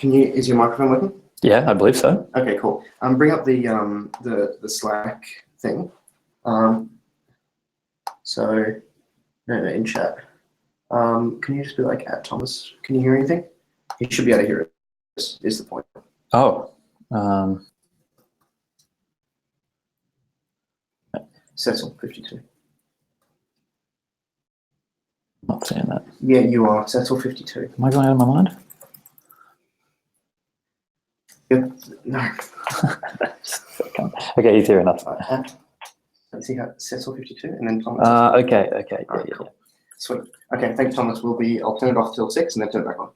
Is your microphone working? Yeah, I believe so. Okay, cool. Bring up the Slack thing. So no, in chat. Can you just be like at Thomas? Can you hear anything? You should be able to hear it. Is the point? Oh. Cecil 52. Not seeing that. Yeah, you are Cecil 52. Am I going out of my mind? No. Okay, he's here enough. Let's see how Cecil 52 and then Thomas. Okay. Right, yeah, cool. Yeah. Sweet. Okay, thanks, Thomas. I'll turn it off till 6 and then turn it back on.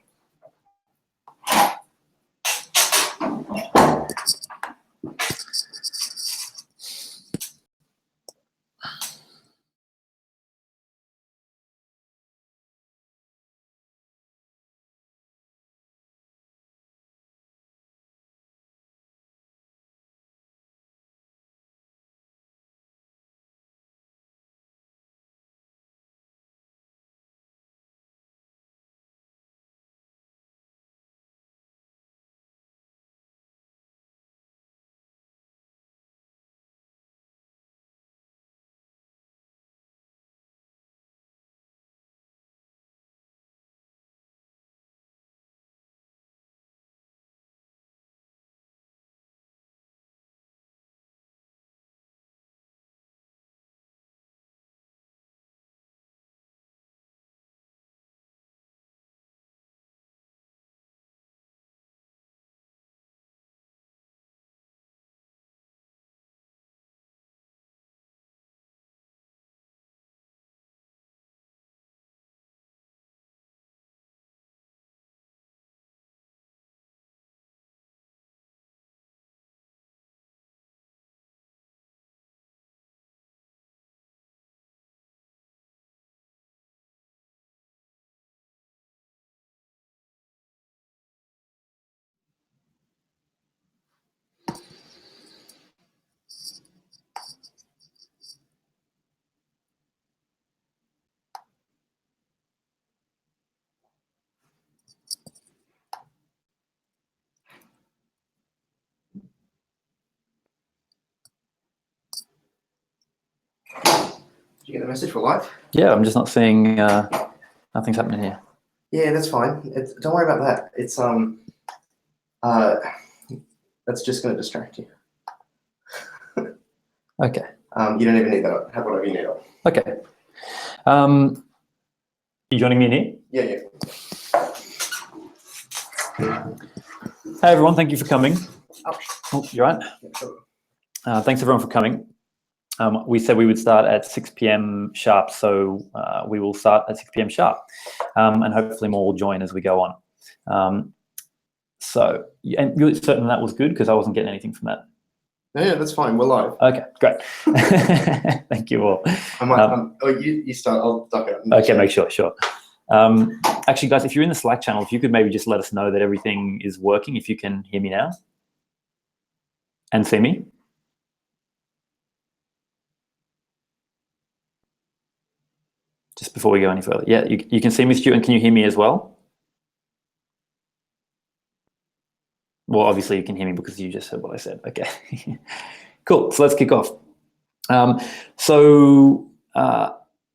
Did you get the message for live? Yeah, I'm just not seeing. Nothing's happening here. Yeah, that's fine. Don't worry about that. It's that's just going to distract you. Okay. You don't even need that. Have whatever you need on. Okay. You joining me in here? Yeah. Hey everyone, thank you for coming. Oh, you right? Yeah, sure. Thanks everyone for coming. We said we would start at 6 p.m. sharp, so we will start at 6 p.m. sharp, and hopefully more will join as we go on. So, and you're certain that was good because I wasn't getting anything from that. Yeah, that's fine. We're live. Okay, great. Thank you all. I might. You start. I'll duck out. Okay, make sure. Actually, guys, if you're in the Slack channel, if you could maybe just let us know that everything is working, if you can hear me now and see me. Just before we go any further. Yeah, you can see me, Stu, and can you hear me as well? Well, obviously you can hear me because you just heard what I said. Okay, cool. So let's kick off.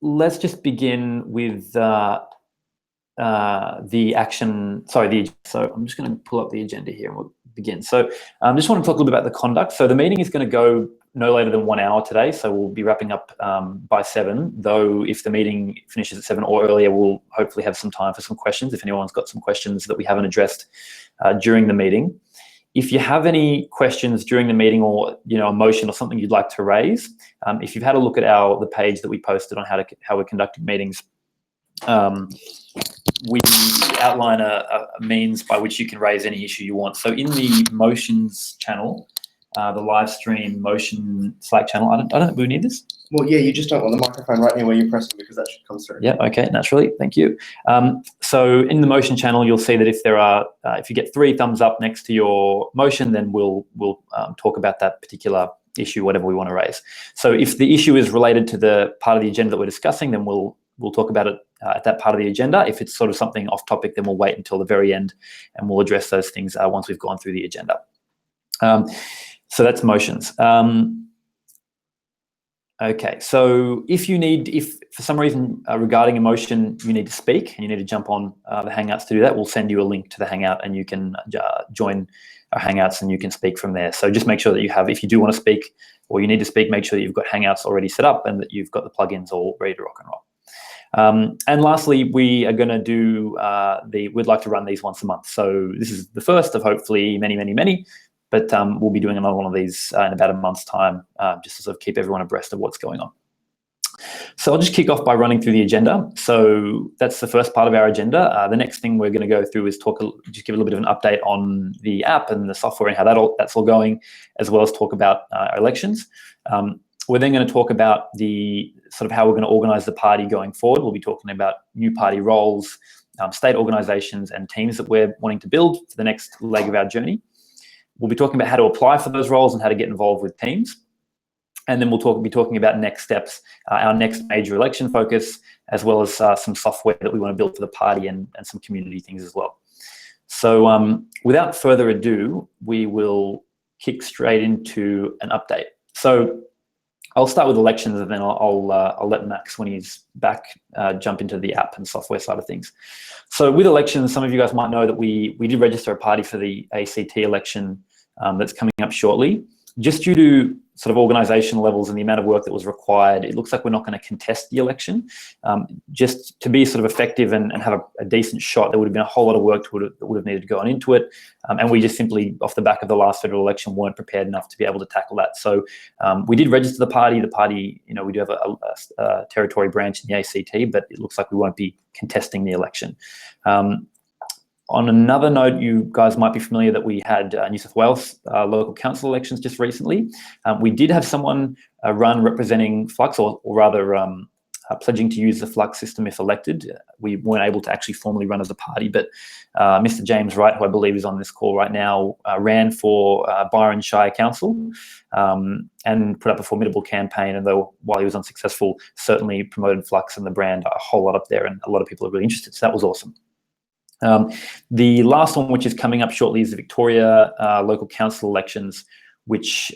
Let's just begin with the action. Sorry, so I'm just going to pull up the agenda here and we'll begin. So I just want to talk a little bit about the conduct. So the meeting is going to go no later than 1 hour today. So we'll be wrapping up by 7, though if the meeting finishes at 7 or earlier, we'll hopefully have some time for some questions if anyone's got some questions that we haven't addressed during the meeting. If you have any questions during the meeting or a motion or something you'd like to raise, if you've had a look at the page that we posted on how we're conducting meetings, we outline a means by which you can raise any issue you want. So in the motions channel, the live stream motion Slack channel, I don't think we need this. Well, yeah, you just don't want the microphone right near where you're pressing because that should come through. Yeah, okay, naturally, thank you. So in the motion channel, you'll see that if you get 3 thumbs up next to your motion, then we'll talk about that particular issue, whatever we want to raise. So if the issue is related to the part of the agenda that we're discussing, then we'll we'll talk about it at that part of the agenda. If it's sort of something off topic, then we'll wait until the very end and we'll address those things once we've gone through the agenda. So that's motions. Okay, so if for some reason regarding a motion you need to speak and you need to jump on the Hangouts to do that, we'll send you a link to the Hangout and you can join our Hangouts and you can speak from there. So just make sure that you have, if you do want to speak or you need to speak, make sure that you've got Hangouts already set up and that you've got the plugins all ready to rock and roll. And lastly, we are going to do we'd like to run these once a month. So this is the first of hopefully many, many, many. But we'll be doing another one of these in about a month's time, just to sort of keep everyone abreast of what's going on. So I'll just kick off by running through the agenda. So that's the first part of our agenda. The next thing we're going to go through is just give a little bit of an update on the app and the software and how that's all going, as well as talk about our elections. We're then going to talk about the sort of how we're going to organise the party going forward. We'll be talking about new party roles, state organisations and teams that we're wanting to build for the next leg of our journey. We'll be talking about how to apply for those roles and how to get involved with teams. And then we'll be talking about next steps, our next major election focus, as well as some software that we want to build for the party and some community things as well. So without further ado, we will kick straight into an update. So I'll start with elections and then I'll let Max, when he's back, jump into the app and software side of things. So with elections, some of you guys might know that we did register a party for the ACT election that's coming up shortly. Just due to sort of organisation levels and the amount of work that was required, it looks like we're not going to contest the election. Just to be sort of effective and have a decent shot, there would have been a whole lot of work that would have needed to go on into it. And we just simply, off the back of the last federal election, weren't prepared enough to be able to tackle that. So we did register the party. The party, we do have a territory branch in the ACT, but it looks like we won't be contesting the election. On another note, you guys might be familiar that we had New South Wales local council elections just recently. We did have someone run representing Flux, or rather pledging to use the Flux system if elected. We weren't able to actually formally run as a party, but Mr. James Wright, who I believe is on this call right now, ran for Byron Shire Council and put up a formidable campaign. And though while he was unsuccessful, certainly promoted Flux and the brand a whole lot up there, and a lot of people are really interested. So that was awesome. The last one, which is coming up shortly, is the Victoria local council elections, which,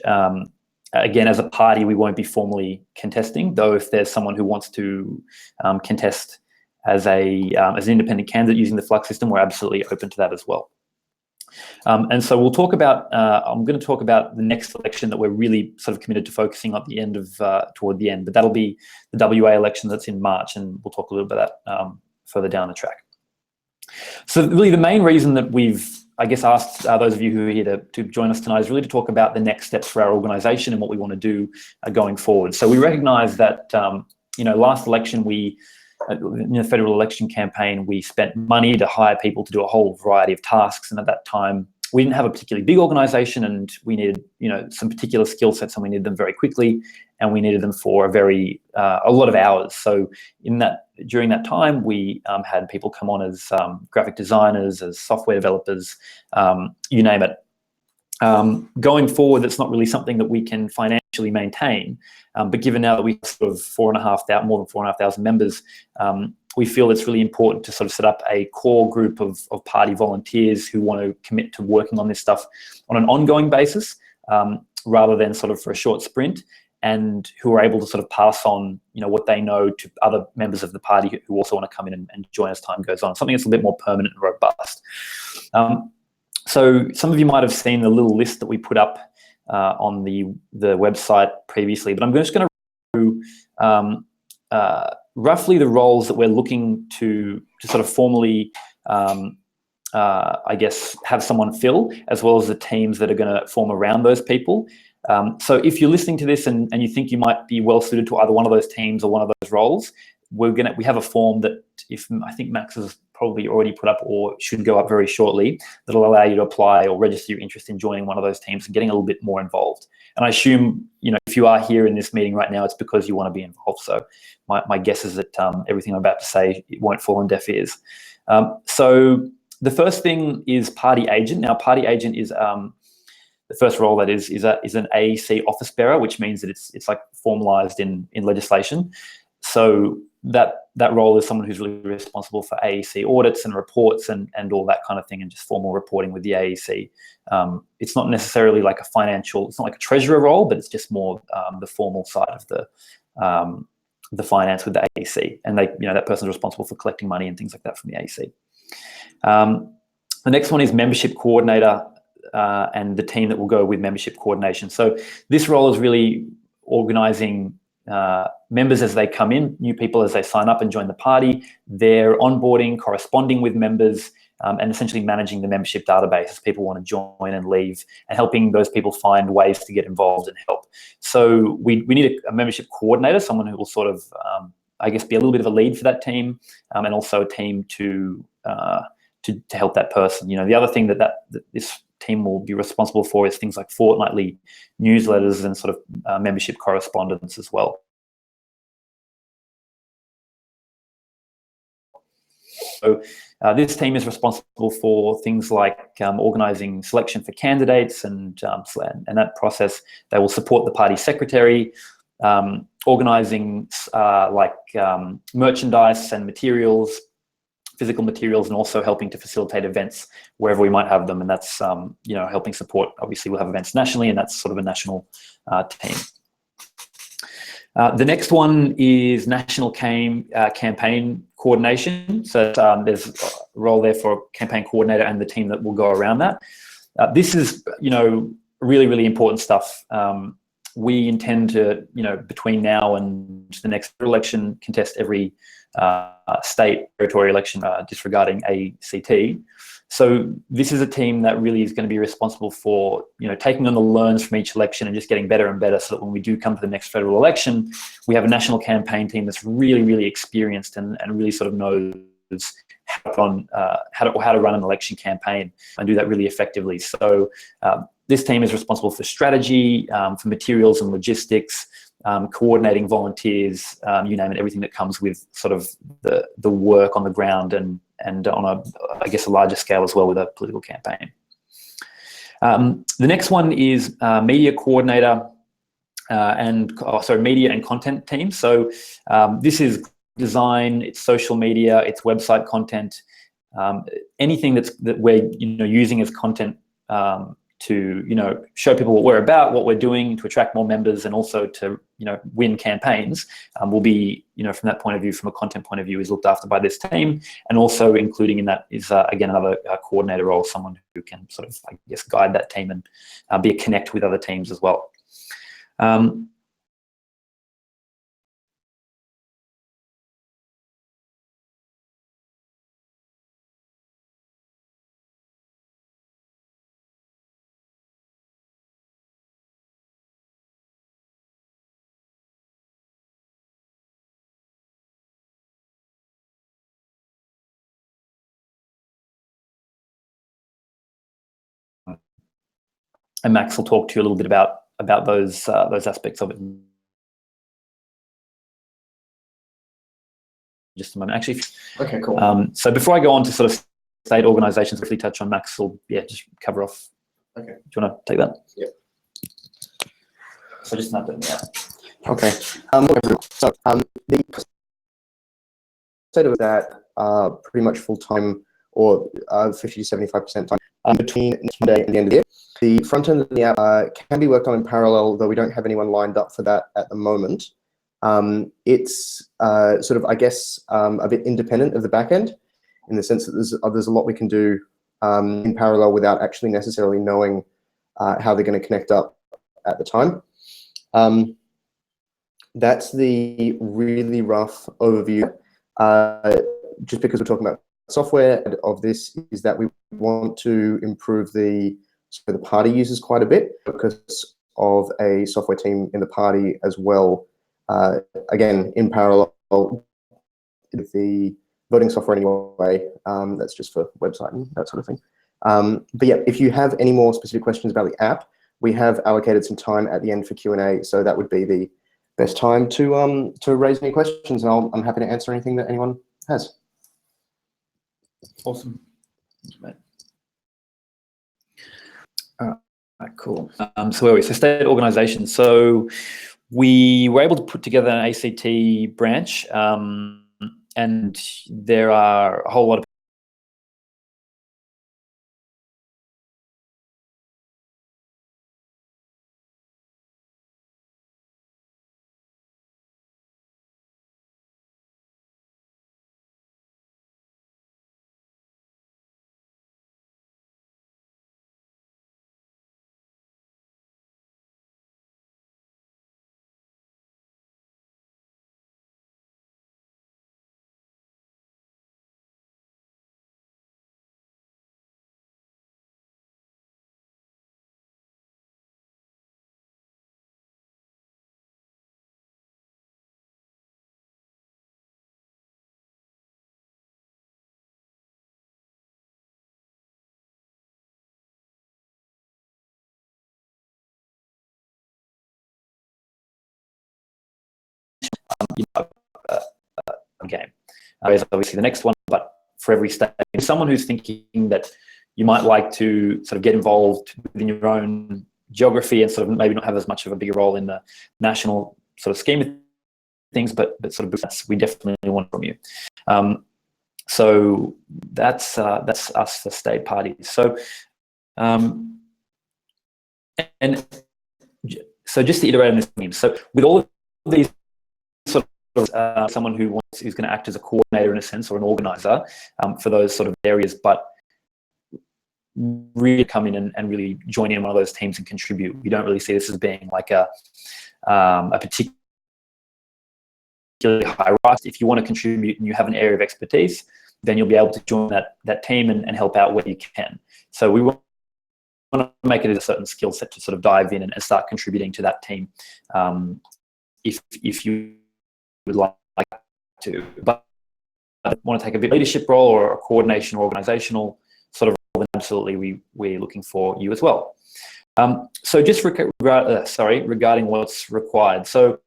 again, as a party, we won't be formally contesting, though if there's someone who wants to contest as an independent candidate using the Flux system, we're absolutely open to that as well. And so we'll talk about, I'm going to talk about the next election that we're really sort of committed to focusing on at the end of, toward the end, but that'll be the WA election that's in March, and we'll talk a little bit about that further down the track. So really the main reason that we've, I guess, asked those of you who are here to join us tonight is really to talk about the next steps for our organisation and what we want to do going forward. So we recognise that, last election, in the federal election campaign, we spent money to hire people to do a whole variety of tasks. And at that time, we didn't have a particularly big organisation, and we needed, some particular skill sets, and we needed them very quickly, and we needed them for a lot of hours. So during that time, we had people come on as graphic designers, as software developers, you name it. Going forward, that's not really something that we can financially maintain. But given now that we have sort of more than 4,500 members, we feel it's really important to sort of set up a core group of party volunteers who want to commit to working on this stuff on an ongoing basis, rather than sort of for a short sprint, and who are able to sort of pass on, what they know to other members of the party who also want to come in and join as time goes on. Something that's a bit more permanent and robust. So some of you might have seen the little list that we put up on the website previously, but I'm just going to go through roughly the roles that we're looking to sort of formally, I guess, have someone fill, as well as the teams that are going to form around those people. So if you're listening to this and you think you might be well suited to either one of those teams or one of those roles, we have a form that, I think Max has probably already put up or should go up very shortly, that'll allow you to apply or register your interest in joining one of those teams and getting a little bit more involved. And I assume, if you are here in this meeting right now, it's because you want to be involved. So my guess is that everything I'm about to say, it won't fall on deaf ears. So the first thing is party agent. Now, party agent is the first role that is an AEC office bearer, which means that it's like formalized in legislation. So that role is someone who's really responsible for AEC audits and reports and all that kind of thing, and just formal reporting with the AEC. It's not necessarily like a financial, it's not like a treasurer role, but it's just more the formal side of the finance with the AEC, and that person's responsible for collecting money and things like that from the AEC. The next one is membership coordinator, and the team that will go with membership coordination. So this role is really organizing members as they come in, new people as they sign up and join the party, their onboarding, corresponding with members, and essentially managing the membership database as people want to join and leave, and helping those people find ways to get involved and help. So we need a membership coordinator, someone who will sort of, I guess, be a little bit of a lead for that team, and also a team to help that person. The other thing that this team will be responsible for is things like fortnightly newsletters and sort of membership correspondence as well. So this team is responsible for things like organising selection for candidates and that process. They will support the party secretary, organising merchandise and materials, physical materials, and also helping to facilitate events wherever we might have them. And that's, helping support. Obviously, we'll have events nationally, and that's sort of a national team. The next one is national campaign coordination. So there's a role there for campaign coordinator and the team that will go around that. This is, really, really important stuff. We intend to, between now and the next election, contest every state territory election, disregarding ACT. So this is a team that really is going to be responsible for, taking on the learns from each election and just getting better and better, so that when we do come to the next federal election, we have a national campaign team that's really, really experienced and really sort of knows how to run an election campaign and do that really effectively. So this team is responsible for strategy, for materials and logistics, coordinating volunteers, you name it, everything that comes with sort of the work on the ground and on a larger scale as well with a political campaign. The next one is media coordinator media and content team. So this is design, it's social media, it's website content, anything that we're using as content to show people what we're about, what we're doing, to attract more members, and also to win campaigns, will be from that point of view, from a content point of view, is looked after by this team. And also including in that is again another coordinator role, someone who can sort of, I guess, guide that team and be a connect with other teams as well. And Max will talk to you a little bit about those aspects of it in just a moment. Actually, Okay, cool. So before I go on to sort of state organisations, briefly touch on Max. Will just cover off. Okay. Do you want to take that? Yeah. So just not doing that. Okay. The state of that pretty much full time, or 50 to 75% time between today and the end of the year. The front end of the app can be worked on in parallel, though we don't have anyone lined up for that at the moment. It's sort of, I guess, a bit independent of the back end, in the sense that there's a lot we can do in parallel without actually necessarily knowing how they're going to connect up at the time. That's the really rough overview. Just because we're talking about software of this, is that we want to improve the party users quite a bit because of a software team in the party as well. Again, in parallel with the voting software anyway. That's just for website and that sort of thing. But yeah, if you have any more specific questions about the app, we have allocated some time at the end for Q&A, so that would be the best time to raise any questions, and I'm happy to answer anything that anyone has. Awesome. All right, cool. So where are we? So state organisation. So we were able to put together an ACT branch. and there are a whole lot of game. Is obviously the next one, but for every state, someone who's thinking that you might like to sort of get involved within your own geography and sort of maybe not have as much of a bigger role in the national sort of scheme of things, but sort of we definitely want from you. So that's us for state parties. So and so just to iterate on this theme. So with all of these sort of someone who is going to act as a coordinator in a sense, or an organizer for those sort of areas, but really come in and really join in one of those teams and contribute. We don't really see this as being like a particularly high rise. If you want to contribute and you have an area of expertise, then you'll be able to join that team and help out where you can. So we want to make it a certain skill set to sort of dive in and start contributing to that team if you would like to. But I want to take a bit of leadership role or a coordination or organizational sort of role, then absolutely we're looking for you as well. So just regarding what's required. So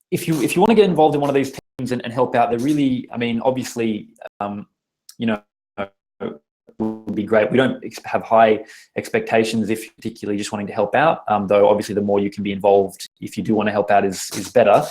if you want to get involved in one of these teams and help out, they're really, I mean, obviously, you know, would be great. We don't have high expectations if you're particularly just wanting to help out, though obviously the more you can be involved, if you do want to help out, is better.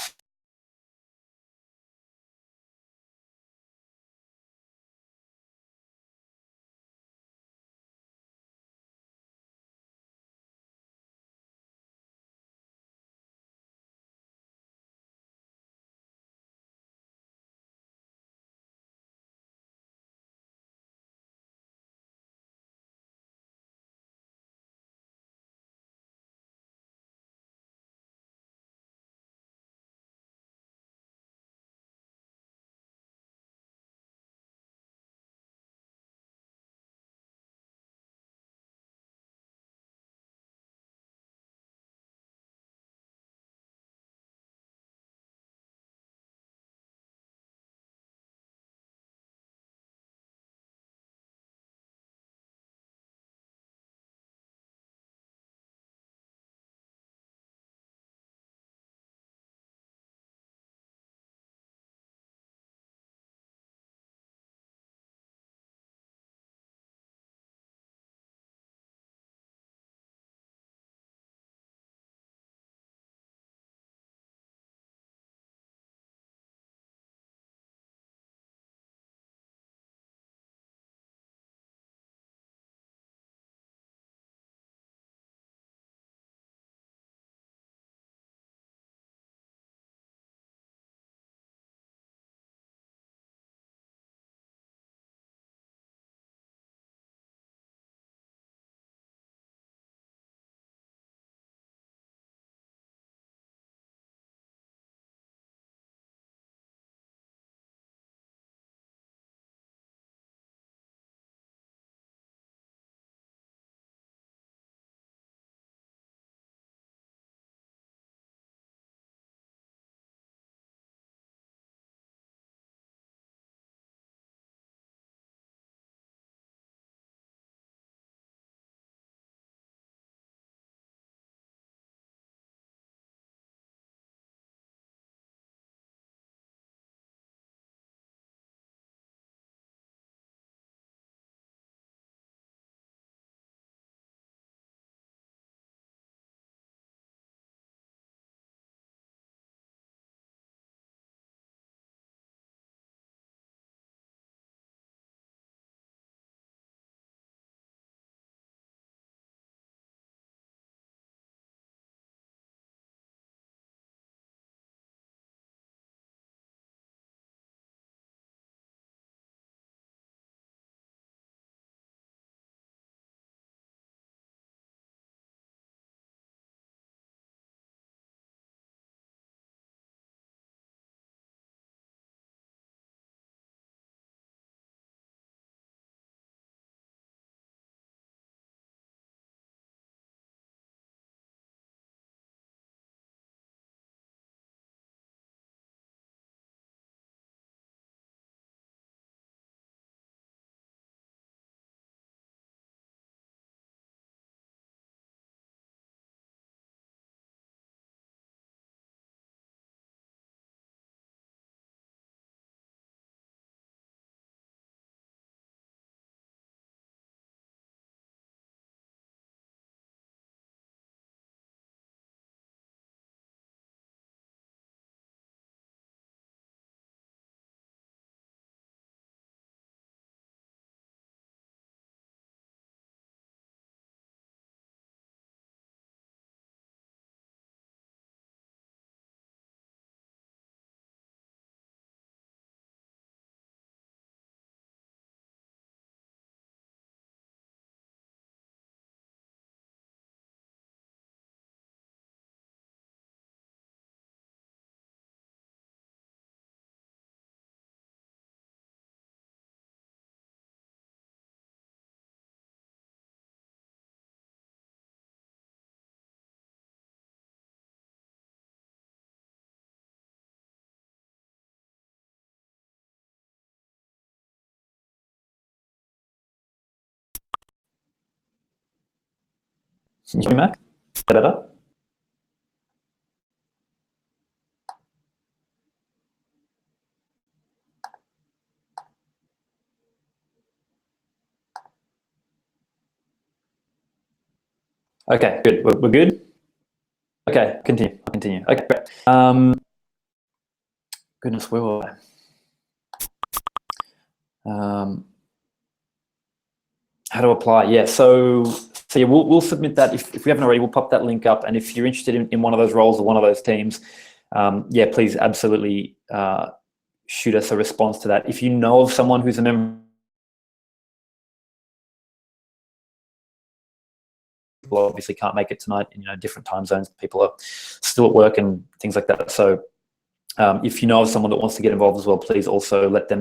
Can you hear me, Mac? Is that better? Okay, good. We're good? Okay, continue. I'll continue. Okay, great. Goodness, where were I? How to apply? Yeah, so yeah, we'll submit that. If we haven't already, we'll pop that link up. And if you're interested in one of those roles or one of those teams, yeah, please absolutely shoot us a response to that. If you know of someone who's a member, people obviously can't make it tonight in different time zones. People are still at work and things like that. So if you know of someone that wants to get involved as well, please also let them.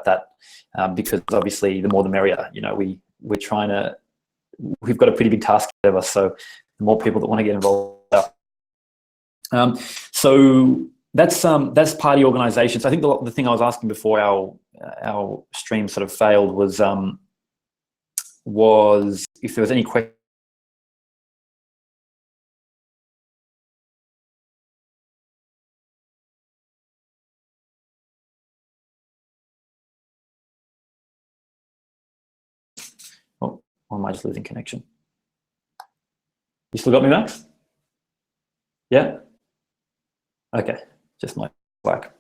That because obviously the more the merrier. We're trying to. We've got a pretty big task ahead of us, so the more people that want to get involved. So that's party organisations. I think the thing I was asking before our stream sort of failed was if there was any question. Oh, or am I just losing connection? You still got me, Max? Yeah? Okay, just my Slack.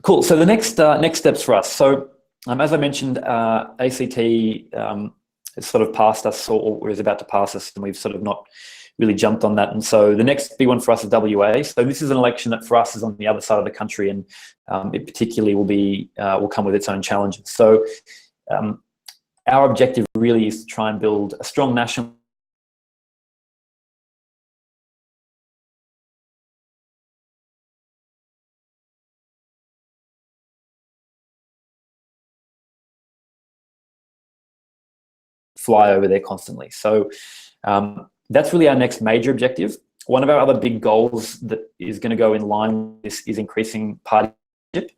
Cool, so the next steps for us. So as I mentioned, ACT has sort of passed us or is about to pass us, and we've sort of not really jumped on that. And so the next big one for us is WA. So this is an election that for us is on the other side of the country, and it particularly will come with its own challenges. So our objective really is to try and build a strong national fly over there constantly. So that's really our next major objective. One of our other big goals that is going to go in line with this is increasing partyship.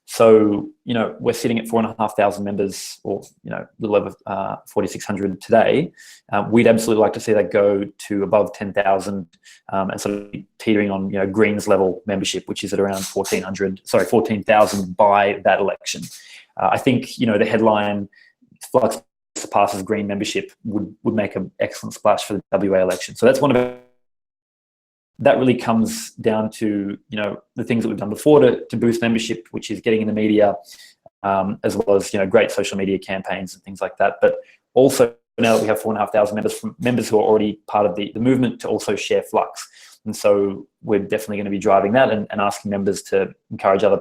So, we're sitting at 4,500 members, or, a little over 4,600 today. We'd absolutely like to see that go to above 10,000 and sort of teetering on, Greens level membership, which is at around 14,000 by that election. I think, the headline Flux surpasses Green membership would make an excellent splash for the WA election. So that's one of that really comes down to the things that we've done before to boost membership, which is getting in the media, as well as great social media campaigns and things like that. But also now that we have 4,500 members who are already part of the movement, to also share Flux. And so we're definitely going to be driving that and asking members to encourage other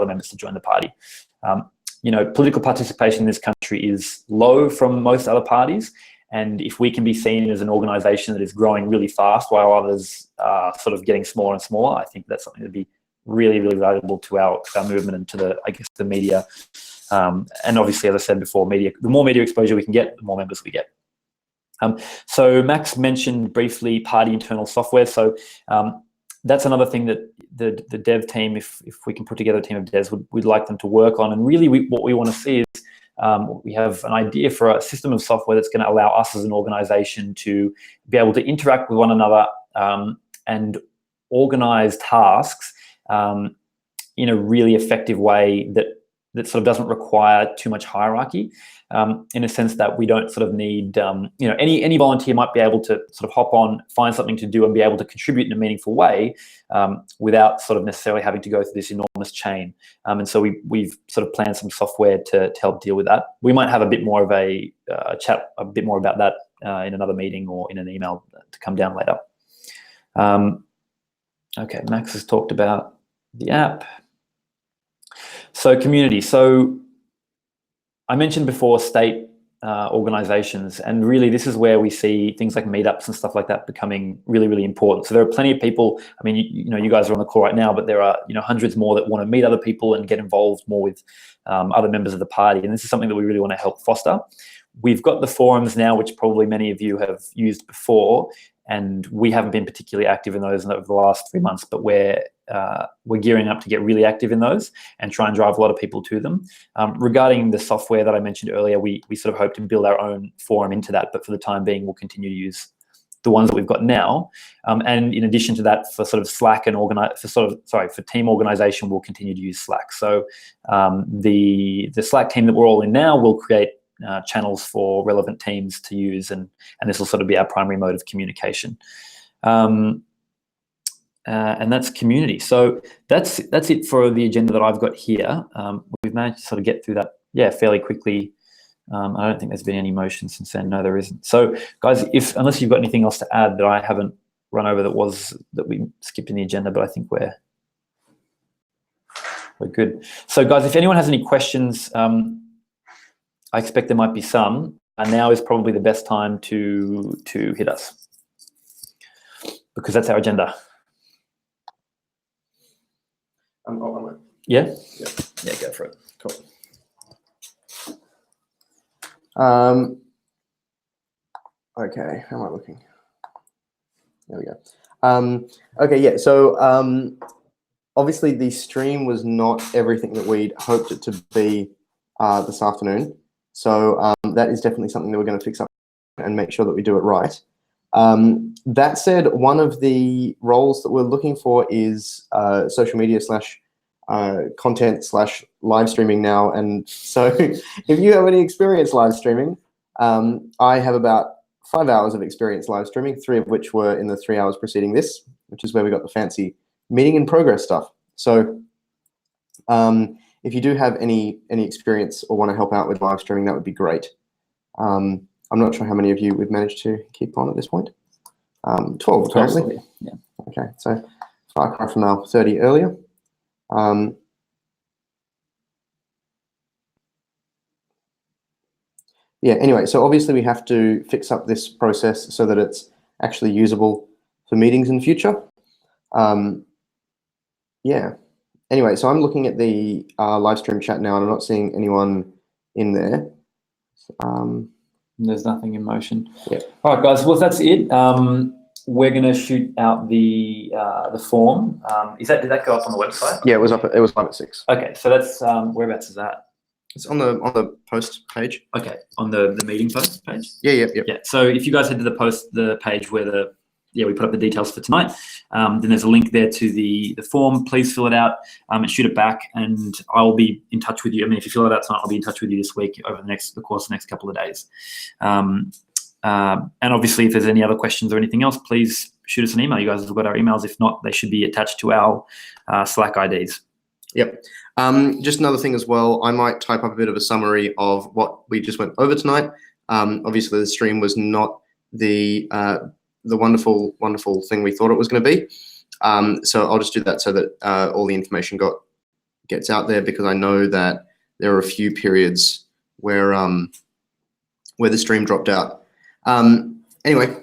members to join the party. Political participation in this country is low from most other parties. And if we can be seen as an organisation that is growing really fast while others are sort of getting smaller and smaller, I think that's something that'd be really, really valuable to our movement and to the media. And obviously, as I said before, the more media exposure we can get, the more members we get. So Max mentioned briefly party internal software. So that's another thing that the dev team, if we can put together a team of devs, we'd like them to work on. And really what we want to see is we have an idea for a system of software that's going to allow us as an organization to be able to interact with one another and organize tasks in a really effective way that sort of doesn't require too much hierarchy, in a sense that we don't sort of need, any volunteer might be able to sort of hop on, find something to do and be able to contribute in a meaningful way, without sort of necessarily having to go through this enormous chain. And so we've sort of planned some software to help deal with that. We might have a bit more of a chat, a bit more about that in another meeting or in an email to come down later. Okay, Max has talked about the app. So community. So I mentioned before state organizations, and really this is where we see things like meetups and stuff like that becoming really, really important. So there are plenty of people, I mean, you guys are on the call right now, but there are, hundreds more that want to meet other people and get involved more with other members of the party. And this is something that we really want to help foster. We've got the forums now, which probably many of you have used before, and we haven't been particularly active in those over the last 3 months, but we're gearing up to get really active in those and try and drive a lot of people to them. Regarding the software that I mentioned earlier, we sort of hope to build our own forum into that, but for the time being, we'll continue to use the ones that we've got now. And in addition to that, for sort of Slack and for team organization, we'll continue to use Slack. So the Slack team that we're all in now will create channels for relevant teams to use, and this will sort of be our primary mode of communication. And that's community. So that's it for the agenda that I've got here. We've managed to sort of get through that, fairly quickly. I don't think there's been any motion since then. No, there isn't. So guys, unless you've got anything else to add that I haven't run over that we skipped in the agenda, but I think we're good. So guys, if anyone has any questions, I expect there might be some, and now is probably the best time to hit us, because that's our agenda. Yeah? Yeah, go for it. Cool. Okay, how am I looking? There we go. Okay, yeah, so obviously the stream was not everything that we'd hoped it to be this afternoon. So that is definitely something that we're going to fix up and make sure that we do it right. That said, one of the roles that we're looking for is social media / content / live streaming now. And so if you have any experience live streaming, I have about 5 hours of experience live streaming, 3 of which were in the 3 hours preceding this, which is where we got the fancy meeting in progress stuff. So if you do have any experience or want to help out with live streaming, that would be great. I'm not sure how many of you we've managed to keep on at this point. 12 apparently. Yeah. Okay, so far cry from our 30 earlier. Yeah, anyway, so obviously we have to fix up this process so that it's actually usable for meetings in future. Yeah. Anyway, so I'm looking at the live stream chat now, and I'm not seeing anyone in there. There's nothing in motion. Yeah. All right, guys. Well, that's it. We're going to shoot out the form. Did that go up on the website? Yeah, it was up. It was live at 6. Okay, so that's whereabouts is that? It's on the post page. Okay, on the meeting post page. Yeah. So if you guys head to the page where we put up the details for tonight, then there's a link there to the form. Please fill it out and shoot it back, and I'll be in touch with you. I mean, if you fill it out tonight, I'll be in touch with you this week over the course of the next couple of days. And obviously, if there's any other questions or anything else, please shoot us an email. You guys have got our emails. If not, they should be attached to our Slack IDs. Yep. Just another thing as well, I might type up a bit of a summary of what we just went over tonight. Obviously, the stream was not the wonderful thing we thought it was going to be. So I'll just do that so that all the information gets out there, because I know that there are a few periods where the stream dropped out. Anyway,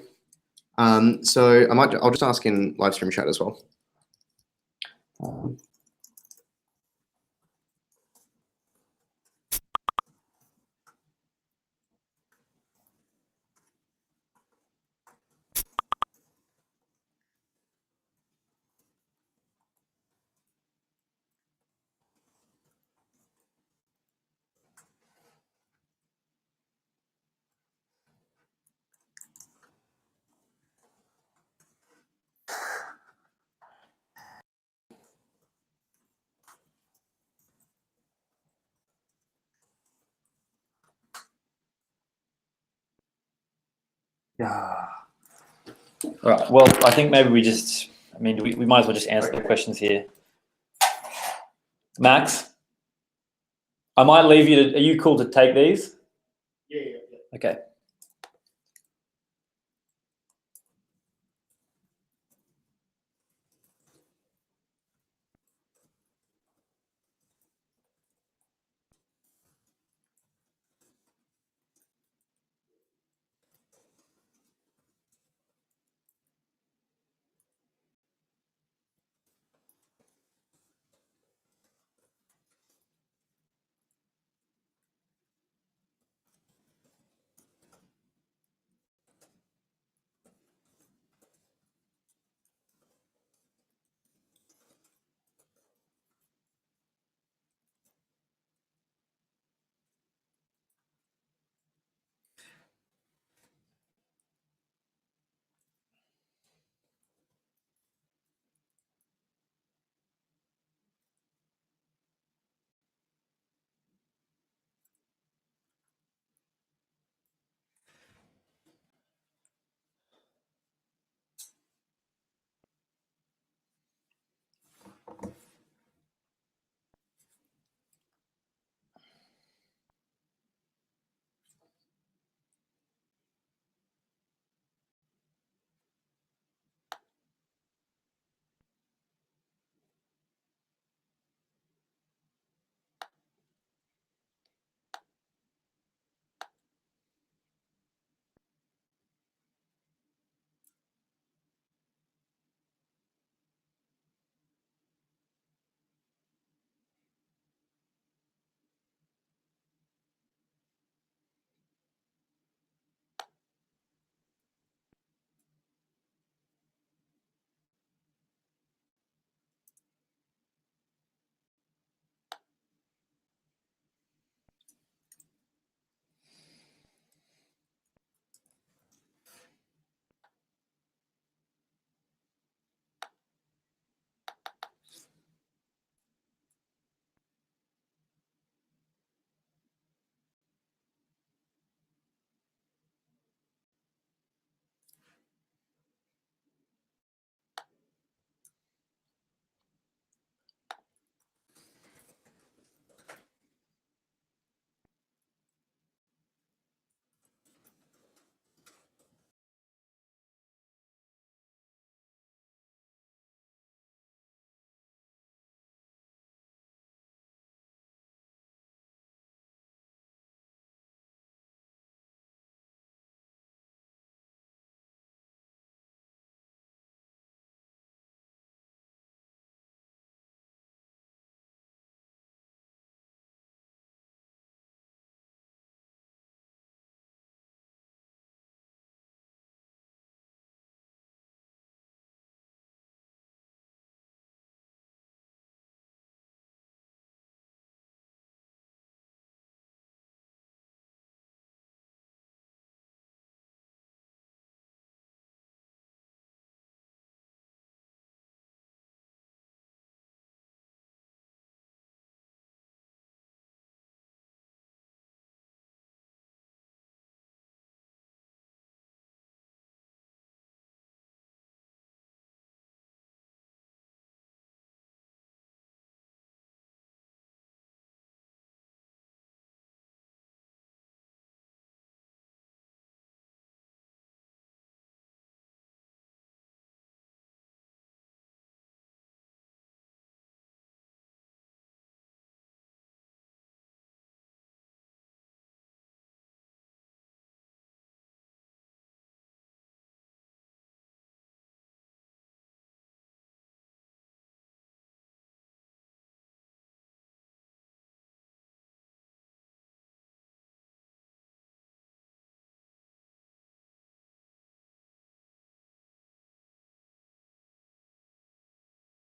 so I'll just ask in live stream chat as well. Yeah. All right. Well, I think maybe we just, I mean, we might as well just answer the questions here. Max, I might leave you to, are you cool to take these? Yeah. Okay.